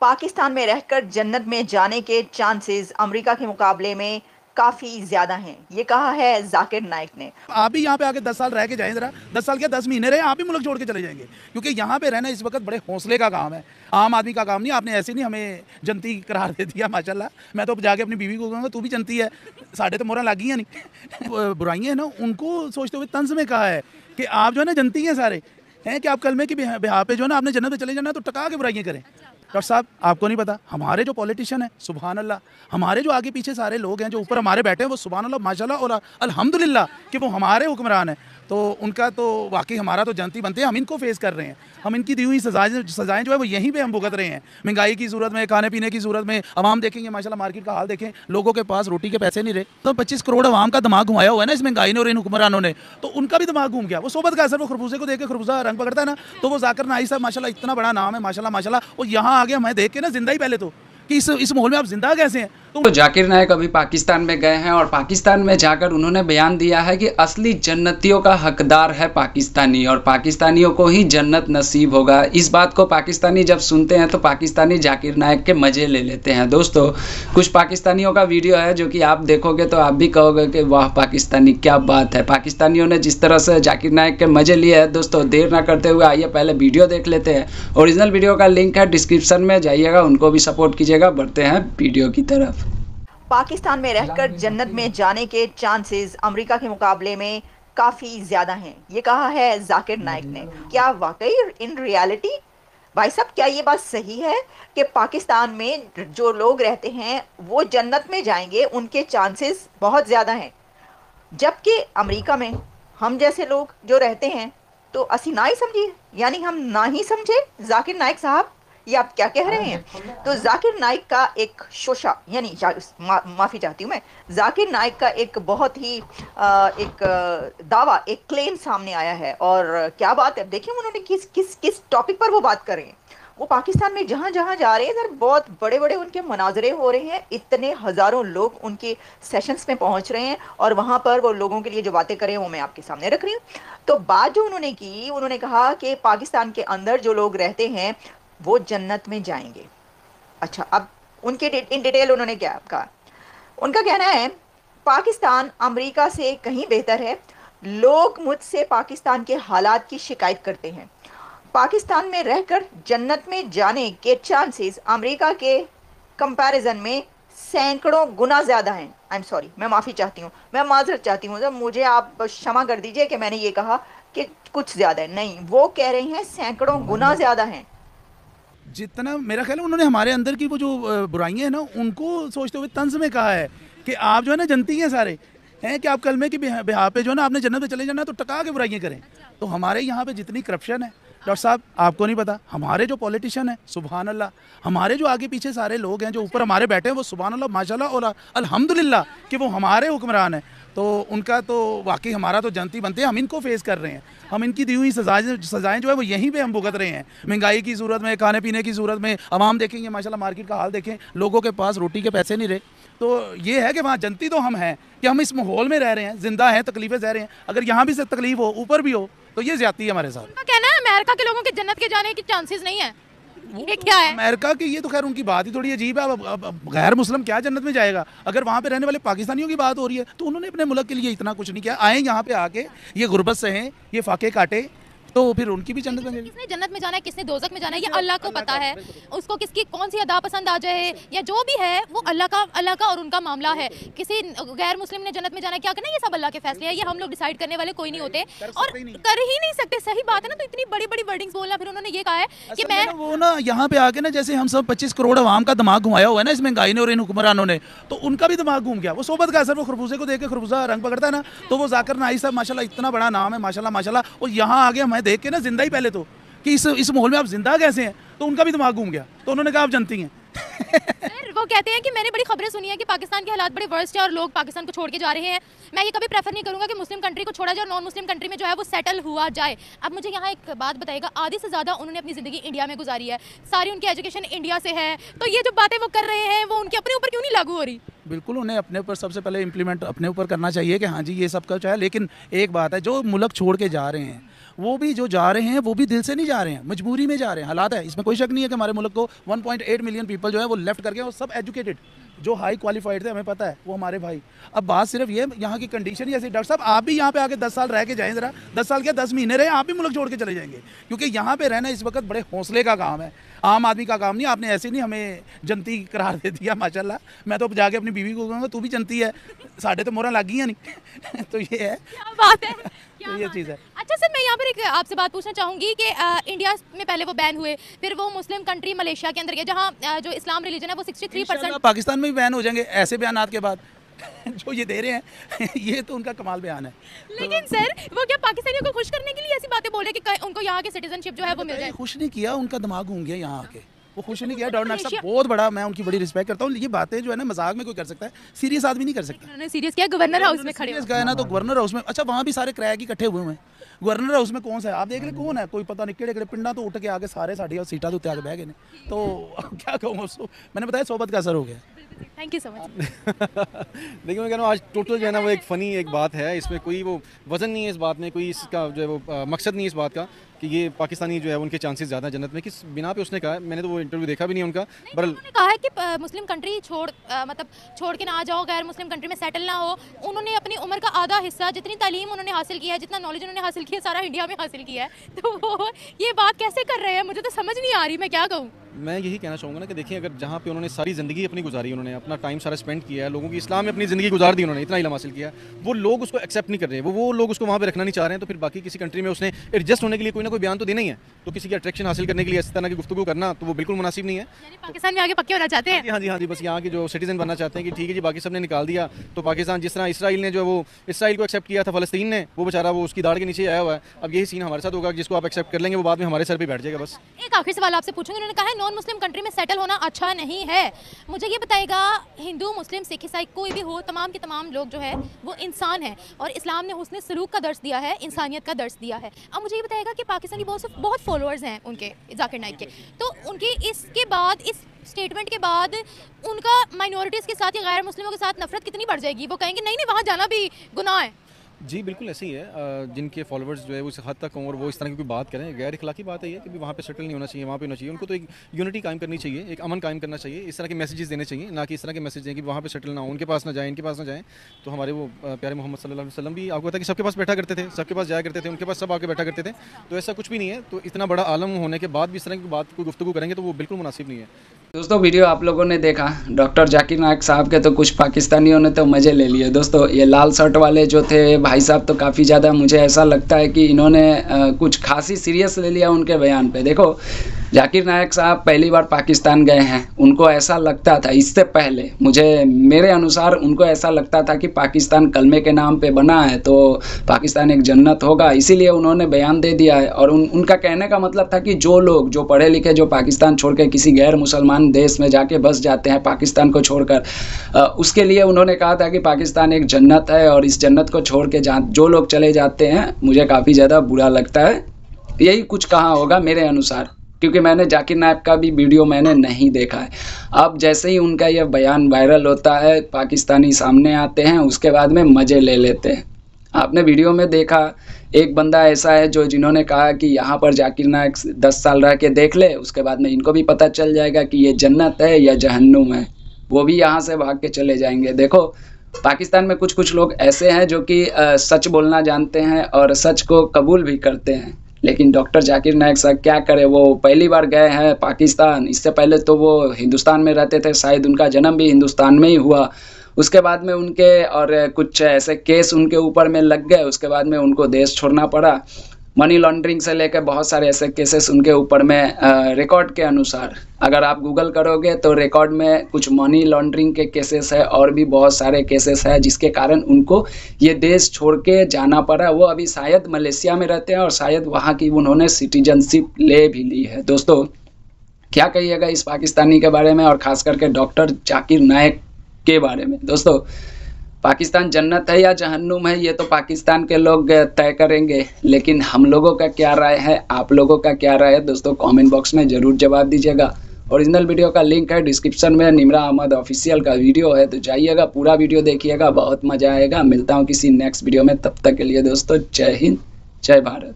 पाकिस्तान में रहकर जन्नत में जाने के चांसेस अमेरिका के मुकाबले में काफ़ी ज़्यादा हैं, ये कहा है जाकिर नाइक ने। आप भी यहाँ पे आके 10 साल रह के जाएं, जरा 10 साल क्या 10 महीने रहे, आप भी मुल्क छोड़ के चले जाएंगे, क्योंकि यहाँ पे रहना इस वक्त बड़े हौसले का काम है, आम आदमी का काम नहीं। आपने ऐसे नहीं हमें जनती करार दे दिया माशाल्लाह। मैं तो जाके अपनी बीवी को कहूँगा तू भी जनती है, साढ़े तो मोहरा लागी है नहीं। बुराइयाँ है ना, उनको सोचते हुए तंज में कहा है कि आप जो है ना जनती हैं सारे हैं, कि आप कलमे की बिहा पे जो है ना आपने जन्नत में चले जाना, तो टका के बुराइयाँ करें। डॉक्टर साहब आपको नहीं पता, हमारे जो पॉलिटिशियन है सुभान अल्लाह, हमारे जो आगे पीछे सारे लोग हैं जो ऊपर हमारे बैठे हैं, वो सुभान अल्लाह माशाल्लाह और अल्हम्दुलिल्लाह कि वो हमारे हुक्मरान हैं। तो उनका तो वाकई हमारा तो जनती बनते हैं, हम इनको फेस कर रहे हैं, हम इनकी दी हुई सजाएं जो है वो यहीं पे हम भुगत रहे हैं। महंगाई की सूरत में, खाने पीने की सूरत में, अवाम देखेंगे माशाल्लाह मार्केट का हाल देखें, लोगों के पास रोटी के पैसे नहीं रहे। तो 25 करोड़ अवाम का दिमाग घुमाया हुआ है ना इस महंगाई ने और इन हुक्मरानों ने, तो उनका भी दिमाग घूम गया। वो सोबत का असर, वो खरबूजे को देख के खरबूजा रंग पकड़ता है ना, तो वो जाकिर नाइक साहब माशाल्लाह इतना बड़ा नाम है माशाल्लाह माशाल्लाह, और यहाँ आगे हमें देख के ना जिंदा ही पहले तो कि इस माहौल में आप जिंदा कैसे हैं। तो जाकिर नाइक अभी पाकिस्तान में गए हैं और पाकिस्तान में जाकर उन्होंने बयान दिया है कि असली जन्नतियों का हकदार है पाकिस्तानी, और पाकिस्तानियों को ही जन्नत नसीब होगा। इस बात को पाकिस्तानी जब सुनते हैं तो पाकिस्तानी जाकिर नाइक के मज़े ले लेते हैं। दोस्तों, कुछ पाकिस्तानियों का वीडियो है जो कि आप देखोगे तो आप भी कहोगे कि वाह पाकिस्तानी, क्या बात है। पाकिस्तानियों ने जिस तरह से जाकिर नाइक के मज़े लिए हैं, दोस्तों देर ना करते हुए आइए पहले वीडियो देख लेते हैं। ओरिजिनल वीडियो का लिंक है डिस्क्रिप्शन में, जाइएगा, उनको भी सपोर्ट कीजिएगा। बढ़ते हैं वीडियो की तरफ। पाकिस्तान में रहकर जन्नत में जाने के चांसेस अमेरिका के मुकाबले में काफ़ी ज़्यादा हैं, ये कहा है जाकिर नाइक ने। क्या वाकई इन रियलिटी भाई साहब, क्या ये बात सही है कि पाकिस्तान में जो लोग रहते हैं वो जन्नत में जाएंगे, उनके चांसेस बहुत ज़्यादा हैं, जबकि अमेरिका में हम जैसे लोग जो रहते हैं तो असी ना ही समझिए, यानी हम ना ही समझे। जाकिर नाइक साहब, ये आप क्या कह रहे हैं? तो जाकिर नाइक का एक शोशा, यानी माफ़ी चाहती हूँ मैं, जाकिर नाइक का एक बहुत ही दावा, एक क्लेम सामने आया है। और क्या बात है, देखिए उन्होंने किस किस किस टॉपिक पर वो बात कर रहे हैं। वो पाकिस्तान में जहाँ जहाँ जा रहे हैं इधर बहुत बड़े बड़े उनके मुनाजरे हो रहे हैं, इतने हज़ारों लोग उनके सेशंस में पहुँच रहे हैं, और वहाँ पर वो लोगों के लिए जो बातें करें वो मैं आपके सामने रख रही हूँ। तो बात जो उन्होंने की, उन्होंने कहा कि पाकिस्तान के अंदर जो लोग रहते हैं वो जन्नत में जाएंगे। अच्छा, अब उनके इन डिटेल उन्होंने क्या कहा? उनका कहना है पाकिस्तान अमेरिका से कहीं बेहतर है, लोग मुझसे पाकिस्तान के हालात की शिकायत करते हैं। पाकिस्तान में रहकर जन्नत में जाने के चांसेस अमेरिका के कंपैरिजन में सैकड़ों गुना ज़्यादा हैं। आई एम सॉरी, मैं माफ़ी चाहती हूँ, मैं माजरत चाहती हूँ, मुझे आप क्षमा कर दीजिए कि मैंने ये कहा कि कुछ ज़्यादा है, नहीं, वो कह रहे हैं सैकड़ों गुना ज़्यादा हैं। जितना मेरा ख्याल है उन्होंने हमारे अंदर की वो जो बुराइयां हैं ना, उनको सोचते हुए तंज में कहा है कि आप जो है ना जनती हैं सारे हैं, कि आप कलमे की बिहा पे जो है ना आपने जन्नत में चले जाना, तो टका के बुराइयां करें। तो हमारे यहाँ पे जितनी करप्शन है डॉक्टर साहब आपको नहीं पता, हमारे जो पॉलिटिशियन है सुभान अल्लाह, हमारे जो आगे पीछे सारे लोग हैं जो ऊपर हमारे बैठे हैं, वो सुभान अल्लाह माशाल्लाह और अल्हम्दुलिल्लाह कि वो हमारे हुक्मरान हैं। तो उनका तो वाकई हमारा तो जनती बनते हैं, हम इनको फेस कर रहे हैं, हम इनकी दी हुई सजाएं जो है वो यहीं पे हम भुगत रहे हैं। महंगाई की सूरत में, खाने पीने की सूरत में, अवाम देखेंगे माशाल्लाह मार्केट का हाल देखें, लोगों के पास रोटी के पैसे नहीं रहे। तो ये है कि वहाँ जनती तो हम हैं कि हम इस माहौल में रह रहे हैं, जिंदा हैं, तकलीफें सह रहे हैं। अगर यहाँ भी से तकलीफ हो, ऊपर भी हो, तो ये ज्यादती है हमारे साथ। उनका कहना है अमेरिका के लोगों के जन्नत के जाने के चांसेस नहीं है, ये क्या है? अमेरिका की ये तो खैर उनकी बात ही थोड़ी अजीब है। अब गैर मुस्लिम क्या जन्नत में जाएगा? अगर वहाँ पे रहने वाले पाकिस्तानियों की बात हो रही है तो उन्होंने अपने मुल्क के लिए इतना कुछ नहीं किया, आए यहाँ पे आके ये गुर्बत से हैं, ये फाके काटे, तो फिर उनकी भी जन्नत में। किसने जन्नत में जाना है, किसने दोजख में जाना है, ये अल्लाह को पता है। उसको किसकी कौन सी अदा पसंद आ जाए या जो भी है वो अल्लाह का और उनका मामला है। किसी गैर मुस्लिम ने जन्नत में जाना है, क्या करना है, ये सब अल्लाह के फैसले हैं, ये हम लोग डिसाइड करने वाले कोई नहीं होते और कर ही नहीं सकते। सही बात है ना, तो इतनी बड़ी बड़ी वर्डिंग्स बोलना। फिर उन्होंने ये कहा है कि मैं वो ना यहाँ पे आके ना, जैसे हम सब 25 करोड़ अवाम का दिमाग घुमाया हुआ है ना इस महंगाई ने और इन हुक्मरानों ने, तो उनका भी दिमाग घूम गया। वो सोबत का असर, वो खरबूजे को देख के खरबूजा रंग पकड़ता है ना, तो वो जाकिर नाइक साहब माशाल्लाह इतना बड़ा नाम है माशाल्लाह माशाल्लाह, और यहाँ आगे हमें देख के ना जिंदा ही पहले तो कि इस माहौल में आप जिंदा कैसे हैं, तो उनका भी दिमाग घूम गया। तो उन्होंने कहा आप जनती हैं। वो कहते हैं कि मैंने बड़ी खबरें सुनी है कि पाकिस्तान के हालात बड़े वर्स्ट है और लोग पाकिस्तान को छोड़ के जा रहे हैं। मैं ये कभी प्रेफर नहीं करूंगा कि मुस्लिम कंट्री को छोड़ा जाए और नॉन मुस्लिम कंट्री में जो है वो सेटल हुआ जाए। अब मुझे यहाँ एक बात बताइएगा, आधी से ज़्यादा उन्होंने अपनी ज़िंदगी इंडिया में गुजारी है, सारी उनकी एजुकेशन इंडिया से है, तो ये जो बातें वो कर रहे हैं वो उनके अपने ऊपर क्यों नहीं लागू हो रही? बिल्कुल उन्हें अपने ऊपर सबसे पहले इम्प्लीमेंट अपने ऊपर करना चाहिए कि हाँ जी ये सब कुछ है। लेकिन एक बात है, जो मुल्क छोड़ के जा रहे हैं वो भी जो जा रहे हैं वो भी दिल से नहीं जा रहे हैं, मजबूरी में जा रहे हैं। हालात है, इसमें कोई शक नहीं है कि हमारे मुल्क को 1.8 मिलियन पीपल जो है वो लेफ्ट करके, और सब एजुकेटेड, जो हाई क्वालिफाइड थे, हमें पता है वो हमारे भाई। अब बात सिर्फ ये यहाँ की कंडीशन ही ऐसी। डॉक्टर साहब आप भी यहाँ पे आके 10 साल रह के जाएं, ज़रा 10 साल क्या 10 महीने रहे, आप भी मुल्क छोड़ के चले जाएंगे। क्योंकि यहाँ पे रहना इस वक्त बड़े हौसले का काम है, आम आदमी का काम नहीं। आपने ऐसे नहीं हमें जनती करार दे दिया माशाल्लाह। मैं तो जाके अपनी बीवी को कहूँगा तू भी जनती है, साढ़े तो मोहरा लग गई नहीं। तो ये है, क्या बात है, तो ये चीज़ है। अच्छा सर, मैं यहाँ पर एक आपसे बात पूछना चाहूँगी कि इंडिया में पहले वो बैन हुए, फिर वो मुस्लिम कंट्री मलेशिया के अंदर गए, जहाँ जो इस्लाम रिलीजन है वो 63% पाकिस्तान में भी बैन हो जाएंगे ऐसे बयानात के बाद जो ये दे रहे हैं। ये तो उनका कमाल बयान है। लेकिन सर वो क्या पाकिस्तानियों को खुश करने के लिए ऐसी बातें बोल रहे हैं कि उनको यहाँ के सिटीजनशिप जो है वो मिल जाए? खुश नहीं किया, उनका दिमाग घूम गया यहाँ आके, वो खुश नहीं किया। डॉक्टर नाइक साहब बहुत बड़ा, मैं उनकी बड़ी रिस्पेक्ट करता हूँ। ये बातें जो है ना मजाक में कोई कर सकता है, सीरियस आदमी नहीं कर सकता। उन्होंने सीरियस किया, गवर्नर हाउस में खड़े गए ना, तो गवर्नर हाउस में, अच्छा वहाँ भी सारे क्रैक इकट्ठे हुए हैं। गवर्नर हाउस में कौन सा है आप देख ले, कौन है, कोई पता नहीं केड़े पिंडा तो उठ के आके सारे साड़ी और सीटा तो उत्ते आके बह गए। तो क्या कहूँ उसको, मैंने बताया सोबत का असर हो गया। Thank you so much. देखिए मैं कह रहा हूँ आज टोटल जो है ना वो एक फ़नी एक बात है, इसमें कोई वो वज़न नहीं है इस बात में, कोई इसका जो है वो मकसद नहीं है इस बात का कि ये पाकिस्तानी जो है उनके चांसेस ज़्यादा जन्नत में, किस बिना पे उसने कहा। मैंने तो वो इंटरव्यू देखा भी नहीं उनका, बरल उन्होंने कहा है कि मुस्लिम कंट्री मतलब छोड़ के ना आ जाओ, गैर मुस्लिम कंट्री में सेटल ना हो। उन्होंने अपनी उम्र का आधा हिस्सा, जितनी तालीम उन्होंने हासिल किया है, जितना नॉलेज उन्होंने हासिल किया है, सारा इंडिया में हासिल किया है। तो वो ये बात कैसे कर रहे हैं, मुझे तो समझ नहीं आ रही, मैं क्या कहूँ। मैं यही कहना चाहूँगा ना कि देखिए अगर जहाँ पे उन्होंने सारी ज़िंदगी अपनी गुजारी, उन्होंने अपना टाइम सारा स्पेंड किया है, लोगों की इस्लाम में अपनी ज़िंदगी गुजार दी, उन्होंने इतना इल्म हासिल किया, वो लोग उसको एक्सेप्ट नहीं कर रहे, वो लोग उसको वहाँ पे रखना नहीं चाह रहे हैं। तो फिर बाकी किसी कंट्री में उसने एडजस्ट होने के लिए कोई ना कोई बयान तो देना ही है। तो किसी की अट्रैक्शन हासिल करने के लिए इस तरह की गुफ्तगू करना तो वो बिल्कुल मुनासिब नहीं है। पाकिस्तान में आगे पक्के होना चाहते हैं? हाँ जी, बस यहाँ के जो सिटीजन बनना चाहते हैं कि ठीक है जी बाकी सब ने निकाल दिया, तो पाकिस्तान जिस तरह इसराइल ने जो वो इसराइल को एक्सेप्ट किया था, फ़लस्तीन ने, वो बेचारा वो उसकी दाढ़ के नीचे आया हुआ है। अब यही सीन हमारे साथ होगा, जिसको आप एक्सेप्ट कर लेंगे वो बाद में हमारे सर पे बैठ जाएगा। बस एक आखिरी सवाल आपसे पूछूंगी, उन्होंने कहा है नॉन मुस्लिम कंट्री में सेटल होना अच्छा नहीं है। मुझे ये बताएगा, हिंदू मुस्लिम सिख ईसाई कोई भी हो, तमाम के तमाम लोग जो है वो इंसान है, और इस्लाम ने हुस्न सलूक का दर्स दिया है, इंसानियत का दर्स दिया है। अब मुझे ये बताएगा कि पाकिस्तान की बहुत फॉलोअर्स हैं उनके, जाकिर नाइक के, तो उनके इसके बाद, इस स्टेटमेंट के बाद उनका माइनॉरिटीज़ के साथ या गैर मुस्लिमों के साथ नफरत कितनी बढ़ जाएगी? वो कहेंगे नहीं वहाँ जाना भी गुनाह है। जी बिल्कुल ऐसे ही है। जिनके फॉलोअर्स जो है वो इस हद तक हों और वो इस तरह की कोई बात करें, गैर इखलाकी बात है ये कि वहाँ पे सेटल नहीं होना चाहिए, वहाँ पे होना चाहिए। उनको तो एक यूनिटी कायम करनी चाहिए, एक अमन कायम करना चाहिए, इस तरह के मैसेजेस देने चाहिए, ना कि इस तरह के मैसेज दें कि वहाँ पे सेटल ना हो, उनके पास ना जाएँ, इनके पास ना जाएँ। तो हमारे वो प्यारे मोहम्मद सल्लल्लाहु अलैहि वसल्लम भी आपको पता है कि सबके पास बैठा करते थे, सबके पास जाया करते थे, उनके पास सब आके बैठा करते थे। तो ऐसा कुछ भी नहीं है। तो इतना बड़ा आलम होने के बाद भी इस तरह की बात कोई गुफ्तगू करेंगे तो वो बिल्कुल मुनासिब नहीं है। दोस्तों वीडियो आप लोगों ने देखा, डॉक्टर जाकिर नाइक साहब के तो कुछ पाकिस्तानियों ने तो मज़े ले लिए। दोस्तों ये लाल शर्ट वाले जो थे भाई साहब तो काफ़ी ज़्यादा, मुझे ऐसा लगता है कि इन्होंने कुछ खासी सीरियस ले लिया उनके बयान पे। देखो जाकिर नाइक साहब पहली बार पाकिस्तान गए हैं, उनको ऐसा लगता था, इससे पहले मेरे अनुसार उनको ऐसा लगता था कि पाकिस्तान कलमे के नाम पे बना है तो पाकिस्तान एक जन्नत होगा, इसीलिए उन्होंने बयान दे दिया है। और उनका कहने का मतलब था कि जो लोग जो पढ़े लिखे जो पाकिस्तान छोड़ के किसी गैर मुसलमान देश में जाके बस जाते हैं पाकिस्तान को छोड़कर, उसके लिए उन्होंने कहा था कि पाकिस्तान एक जन्नत है और इस जन्नत को छोड़ के जो लोग चले जाते हैं, मुझे काफ़ी ज़्यादा बुरा लगता है। यही कुछ कहा होगा मेरे अनुसार, क्योंकि मैंने जाकिर नाइक का भी वीडियो मैंने नहीं देखा है। अब जैसे ही उनका यह बयान वायरल होता है, पाकिस्तानी सामने आते हैं, उसके बाद में मज़े ले लेते हैं। आपने वीडियो में देखा एक बंदा ऐसा है जिन्होंने कहा कि यहाँ पर जाकिर नाइक 10 साल रह के देख ले, उसके बाद में इनको भी पता चल जाएगा कि ये जन्नत है या जहन्नुम है, वो भी यहाँ से भाग के चले जाएंगे। देखो पाकिस्तान में कुछ लोग ऐसे हैं जो कि सच बोलना जानते हैं और सच को कबूल भी करते हैं, लेकिन डॉक्टर जाकिर नाइक साहब क्या करें, वो पहली बार गए हैं पाकिस्तान। इससे पहले तो वो हिंदुस्तान में रहते थे, शायद उनका जन्म भी हिंदुस्तान में ही हुआ। उसके बाद में उनके और कुछ ऐसे केस उनके ऊपर में लग गए, उसके बाद में उनको देश छोड़ना पड़ा। मनी लॉन्ड्रिंग से लेकर बहुत सारे ऐसे केसेस उनके ऊपर में रिकॉर्ड के अनुसार अगर आप गूगल करोगे तो रिकॉर्ड में कुछ मनी लॉन्ड्रिंग के केसेस है और भी बहुत सारे केसेस है, जिसके कारण उनको ये देश छोड़ के जाना पड़ा। वो अभी शायद मलेशिया में रहते हैं और शायद वहाँ की उन्होंने सिटीजनशिप ले भी ली है। दोस्तों क्या कहिएगा इस पाकिस्तानी के बारे में और ख़ास करके डॉक्टर जाकिर नाइक के बारे में। दोस्तों पाकिस्तान जन्नत है या जहन्नुम है, ये तो पाकिस्तान के लोग तय करेंगे, लेकिन हम लोगों का क्या राय है, आप लोगों का क्या राय है दोस्तों, कमेंट बॉक्स में ज़रूर जवाब दीजिएगा। ओरिजिनल वीडियो का लिंक है डिस्क्रिप्शन में, निमरा अहमद ऑफिशियल का वीडियो है, तो जाइएगा पूरा वीडियो देखिएगा, बहुत मज़ा आएगा। मिलता हूँ किसी नेक्स्ट वीडियो में, तब तक के लिए दोस्तों जय हिंद जय भारत।